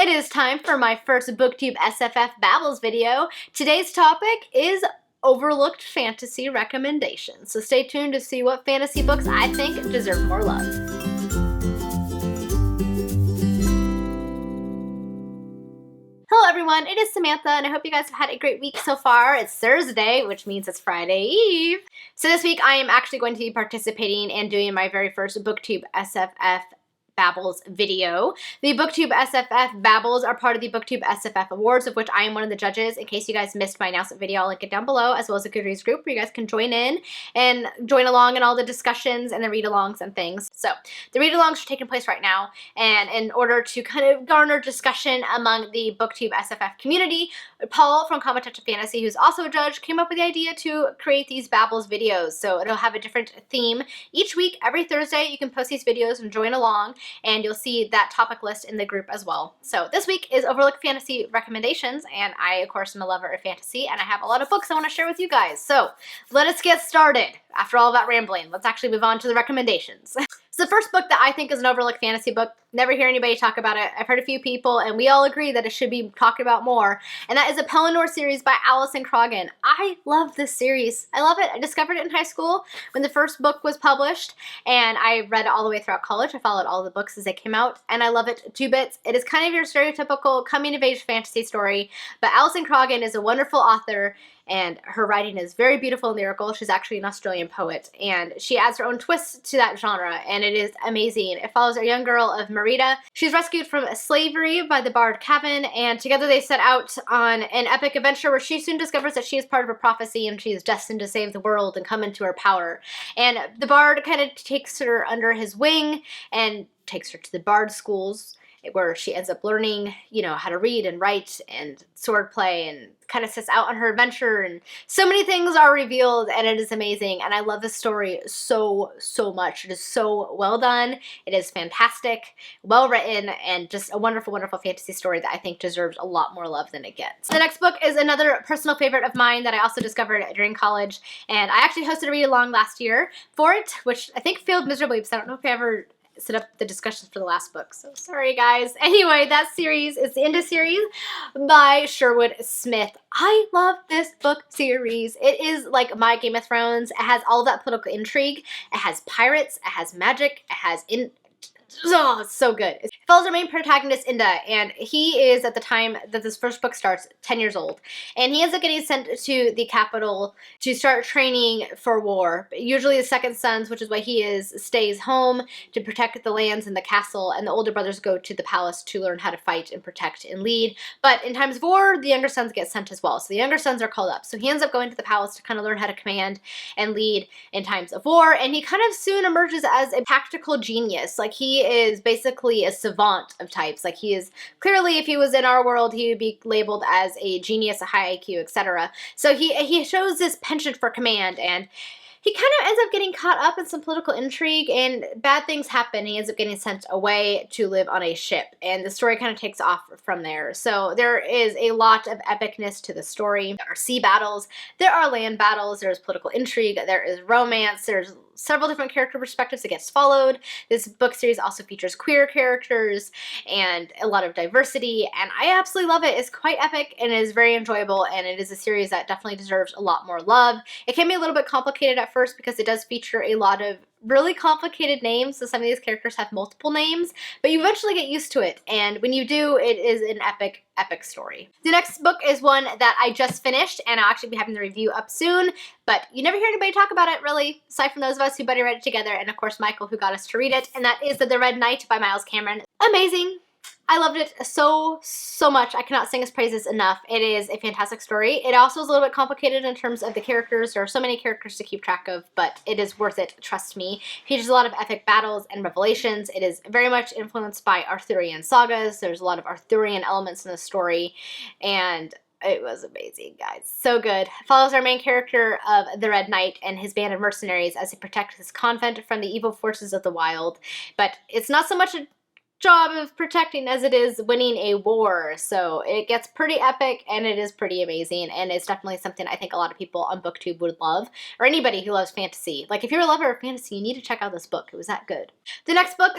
It is time for my first Booktube SFF Babbles video. Today's topic is overlooked fantasy recommendations. So stay tuned to see what fantasy books I think deserve more love. Hello everyone, it is Samantha and I hope you guys have had a great week so far. It's Thursday, which means it's Friday Eve. So this week I am actually going to be participating and doing my very first Booktube SFF Babbles video. The Booktube SFF Babbles are part of the Booktube SFF Awards, of which I am one of the judges. In case you guys missed my announcement video, I'll link it down below, as well as a Goodreads group where you guys can join in and join along in all the discussions and the read-alongs and things. So the read-alongs are taking place right now, and in order to kind of garner discussion among the Booktube SFF community, Paul from Untitled Fantasy, who's also a judge, came up with the idea to create these Babbles videos. So it'll have a different theme each week. Every Thursday you can post these videos and join along, and you'll see that topic list in the group as well. So this week is Overlooked Fantasy Recommendations, and I, of course, am a lover of fantasy, and I have a lot of books I want to share with you guys. So let us get started. After all that rambling, let's actually move on to the recommendations. So the first book that I think is an overlooked fantasy book, never hear anybody talk about it. I've heard a few people, and we all agree that it should be talked about more, and that is a Pellinore series by Alison Croghan. I love this series. I love it. I discovered it in high school when the first book was published, and I read it all the way throughout college. I followed all the books as they came out, and I love it to bits. It is kind of your stereotypical coming-of-age fantasy story, but Alison Croghan is a wonderful author, and her writing is very beautiful and lyrical. She's actually an Australian poet, and she adds her own twist to that genre, and it is amazing. It follows a young girl of Merida. She's rescued from slavery by the bard Cavan, and together they set out on an epic adventure where she soon discovers that she is part of a prophecy and she is destined to save the world and come into her power. And the bard kind of takes her under his wing and takes her to the bard schools, where she ends up learning, you know, how to read and write and swordplay, and kind of sets out on her adventure, and so many things are revealed, and it is amazing. And I love this story so much. It is so well done. It is fantastic, well written, and just a wonderful fantasy story that I think deserves a lot more love than it gets. The next book is another personal favorite of mine that I also discovered during college, and I actually hosted a read along last year for it, which I think failed miserably because I don't know if I ever set up the discussions for the last book, so sorry guys. Anyway, that series is the Indus series by Sherwood Smith. I love this book series. It is like my Game of Thrones. It has all that political intrigue. It has pirates. It has magic. It has oh, it's so good. It follows our main protagonist, Inda, and he is, at the time that this first book starts, 10 years old. And he ends up getting sent to the capital to start training for war. Usually the second sons, which is what he is, stays home to protect the lands and the castle, and the older brothers go to the palace to learn how to fight and protect and lead. But in times of war, the younger sons get sent as well. So the younger sons are called up. So he ends up going to the palace to kind of learn how to command and lead in times of war, and he kind of soon emerges as a tactical genius. Like, he is basically a savant of types. Like, he is clearly, if he was in our world, he would be labeled as a genius, a high IQ, etc. So he shows this penchant for command, and he kind of ends up getting caught up in some political intrigue, and bad things happen. He ends up getting sent away to live on a ship, and the story kind of takes off from there. So there is a lot of epicness to the story. There are sea battles, there are land battles, there's political intrigue, there is romance, there's several different character perspectives that gets followed. This book series also features queer characters and a lot of diversity, and I absolutely love it. It's quite epic and it is very enjoyable, and it is a series that definitely deserves a lot more love. It can be a little bit complicated at first because it does feature a lot of really complicated names, so some of these characters have multiple names, but you eventually get used to it, and when you do, it is an epic story. The next book is one that I just finished, and I'll actually be having the review up soon, but you never hear anybody talk about it, really, aside from those of us who buddy read it together, and of course Michael, who got us to read it, and that is The Red Knight by Myles Cameron. Amazing. I loved it so much. I cannot sing his praises enough. It is a fantastic story. It also is a little bit complicated in terms of the characters. There are so many characters to keep track of, but it is worth it, trust me. It features a lot of epic battles and revelations. It is very much influenced by Arthurian sagas. There's a lot of Arthurian elements in the story, and it was amazing, guys. So good. It follows our main character of the Red Knight and his band of mercenaries as he protects his convent from the evil forces of the wild. But it's not so much a job of protecting as it is winning a war, so it gets pretty epic and it is pretty amazing, and it's definitely something I think a lot of people on Booktube would love, or anybody who loves fantasy. Like, if you're a lover of fantasy, you need to check out this book. It was that good. The next book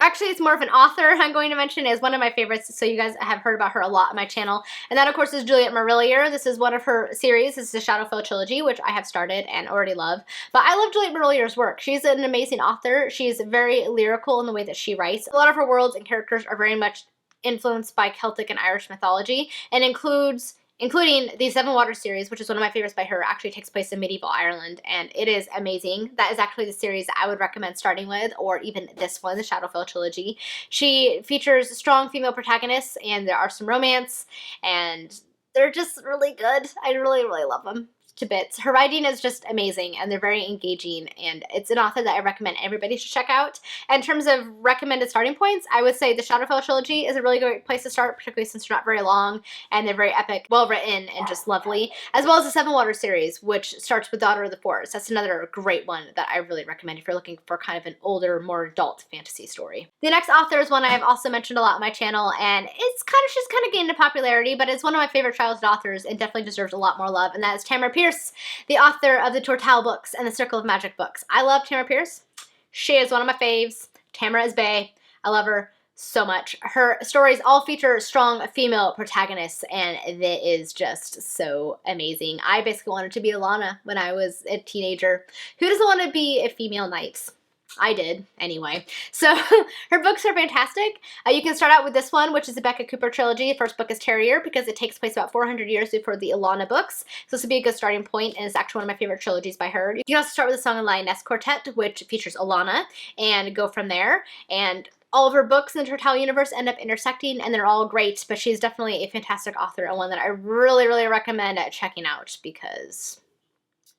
Actually, it's more of an author I'm going to mention, is one of my favorites, so you guys have heard about her a lot on my channel. And that, of course, is Juliette Marilia. This is one of her series. This is the Shadowfell Trilogy, which I have started and already love. But I love Juliette Marilia's work. She's an amazing author. She's very lyrical in the way that she writes. A lot of her worlds and characters are very much influenced by Celtic and Irish mythology, and including the Seven Waters series, which is one of my favorites by her, actually takes place in medieval Ireland, and it is amazing. That is actually the series I would recommend starting with, or even this one, the Shadowfell Trilogy. She features strong female protagonists, and there are some romance, and they're just really good. I really, really love them to bits. Her writing is just amazing, and they're very engaging, and it's an author that I recommend everybody should check out. In terms of recommended starting points, I would say the Shadowfell Trilogy is a really great place to start, particularly since they're not very long, and they're very epic, well written, and just lovely, as well as the Seven Waters series, which starts with Daughter of the Forest. That's another great one that I really recommend if you're looking for kind of an older, more adult fantasy story. The next author is one I have also mentioned a lot on my channel, and she's kind of gained in popularity, but it's one of my favorite childhood authors and definitely deserves a lot more love, and that is Tamara Pierce, the author of the Tortall books and the Circle of Magic books. I love Tamara Pierce. She is one of my faves. Tamara is bae. I love her so much. Her stories all feature strong female protagonists, and it is just so amazing. I basically wanted to be Alana when I was a teenager. Who doesn't want to be a female knight? I did, anyway. So her books are fantastic. You can start out with this one, which is the Becca Cooper trilogy. The first book is Terrier, because it takes place about 400 years before the Alana books. So this would be a good starting point, and it's actually one of my favorite trilogies by her. You can also start with the Song and Lioness Quartet, which features Alana, and go from there. And all of her books in the Tortall universe end up intersecting, and they're all great, but she's definitely a fantastic author, and one that I really, really recommend checking out, because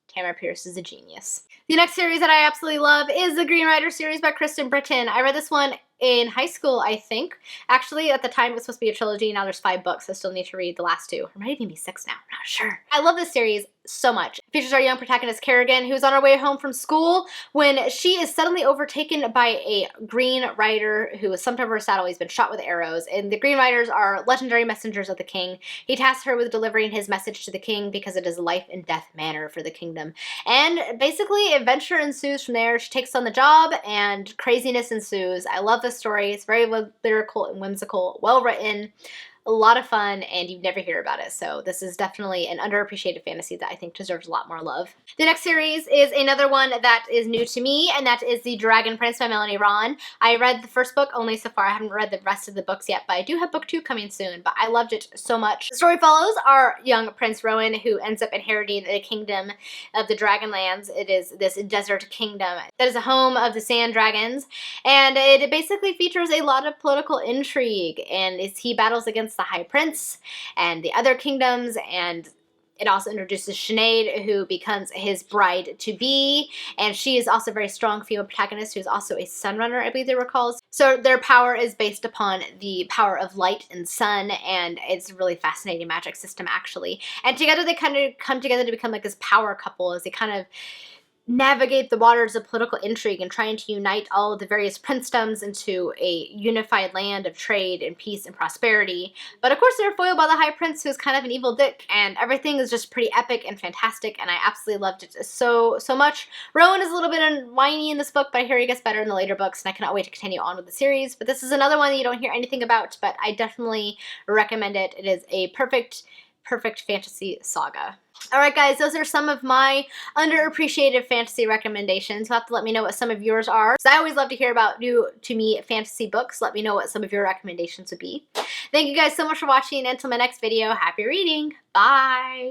Tamara Pierce is a genius. The next series that I absolutely love is the Green Rider series by Kristin Britten. I read this one in high school, I think. Actually, at the time, it was supposed to be a trilogy. Now there's 5 books. I still need to read the last 2. Or might even be 6 now. I'm not sure. I love this series so much. It features our young protagonist, Croghan, who's on her way home from school when she is suddenly overtaken by a Green Rider who is slumped over a saddle. He's been shot with arrows. And the Green Riders are legendary messengers of the king. He tasks her with delivering his message to the king because it is a life and death matter for the kingdom. And basically, adventure ensues from there. She takes on the job, and craziness ensues. I love this story. It's very lyrical and whimsical, well written, a lot of fun, and you'd never hear about it. So this is definitely an underappreciated fantasy that I think deserves a lot more love. The next series is another one that is new to me, and that is The Dragon Prince by Melanie. I read the first book only so far. I haven't read the rest of the books yet, but I do have book 2 coming soon, but I loved it so much. The story follows our young Prince Rowan, who ends up inheriting the kingdom of the Dragonlands. It is this desert kingdom that is a home of the sand dragons, and it basically features a lot of political intrigue, and he battles against the High Prince and the other kingdoms, and it also introduces Sinead, who becomes his bride-to-be, and she is also a very strong female protagonist who is also a sunrunner, I believe they were called. So their power is based upon the power of light and sun, and it's a really fascinating magic system, actually. And together they kind of come together to become like this power couple as they kind of navigate the waters of political intrigue and trying to unite all of the various princedoms into a unified land of trade and peace and prosperity. But of course they're foiled by the High Prince, who's kind of an evil dick, and everything is just pretty epic and fantastic, and I absolutely loved it so much. Rowan is a little bit whiny in this book, but I hear he gets better in the later books, and I cannot wait to continue on with the series. But this is another one that you don't hear anything about, but I definitely recommend it. It is a perfect fantasy saga. Alright guys, those are some of my underappreciated fantasy recommendations. You'll have to let me know what some of yours are. So I always love to hear about new to me fantasy books. Let me know what some of your recommendations would be. Thank you guys so much for watching. Until my next video, happy reading. Bye!